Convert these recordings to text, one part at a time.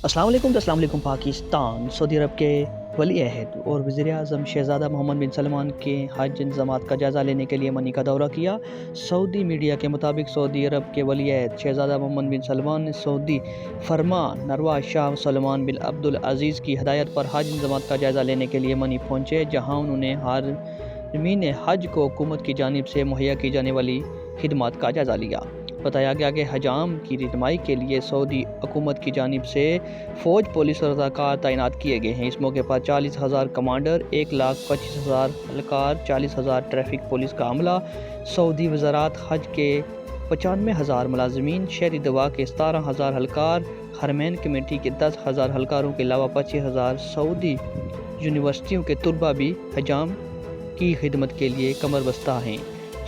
السلام علیکم پاکستان۔ سعودی عرب کے ولی عہد اور وزیر اعظم شہزادہ محمد بن سلمان کے حج انتظامات کا جائزہ لینے کے لیے منی کا دورہ کیا۔ سعودی میڈیا کے مطابق سعودی عرب کے ولی عہد شہزادہ محمد بن سلمان نے سعودی فرمان روا شاہ سلمان بن عبدالعزیز کی ہدایت پر حج انتظامات کا جائزہ لینے کے لیے منی پہنچے، جہاں انہوں نے حارمین حج کو حکومت کی جانب سے مہیا کی جانے والی خدمات کا جائزہ لیا۔ بتایا گیا کہ حجام کی رہنمائی کے لیے سعودی حکومت کی جانب سے فوج، پولیس اور رضاکار تعینات کیے گئے ہیں۔ اس موقع پر 40,000 کمانڈر، 1,25,000 اہلکار، 40,000 ٹریفک پولیس کا عملہ، سعودی وزارت حج کے 95,000 ملازمین، شہری دفاع کے 17,000 اہلکار، حرمین کمیٹی کے 10,000 اہلکاروں کے علاوہ 25,000 سعودی یونیورسٹیوں کے طلباء بھی حجام کی خدمت کے لیے کمر بستہ ہیں،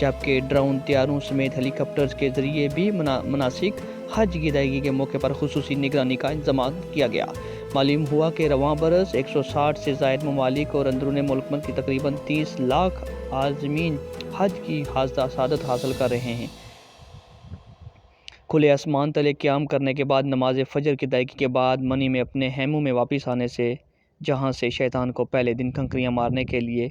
جبکہ ڈرون، طیاروں سمیت ہیلی کاپٹرز کے ذریعے بھی مناسک حج کی ادائیگی کے موقع پر خصوصی نگرانی کا انتظام کیا گیا۔ معلوم ہوا کہ رواں برس 160 سے زائد ممالک اور اندرون ملک کی تقریباً 30 لاکھ عازمین حج کی سعادت حاصل کر رہے ہیں۔ کھلے آسمان تلے قیام کرنے کے بعد نماز فجر کی ادائیگی کے بعد منی میں اپنے خیموں میں واپس آنے سے، جہاں سے شیطان کو پہلے دن کنکریاں مارنے کے لیے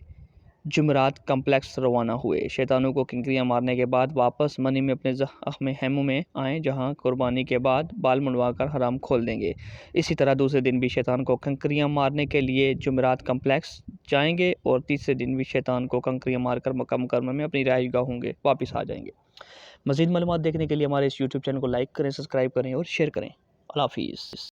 جمعرات کمپلیکس روانہ ہوئے۔ شیطانوں کو کنکریاں مارنے کے بعد واپس منی میں اپنے خیموں میں آئیں، جہاں قربانی کے بعد بال منڈوا کر حرام کھول دیں گے۔ اسی طرح دوسرے دن بھی شیطان کو کنکریاں مارنے کے لیے جمعرات کمپلیکس جائیں گے اور تیسرے دن بھی شیطان کو کنکریاں مار کر مکہ مکرمہ میں اپنی رہائش گاہوں گے واپس آ جائیں گے۔ مزید معلومات دیکھنے کے لیے ہمارے اس یوٹیوب چینل کو لائک کریں، سبسکرائب کریں اور شیئر کریں۔ اللہ حافظ۔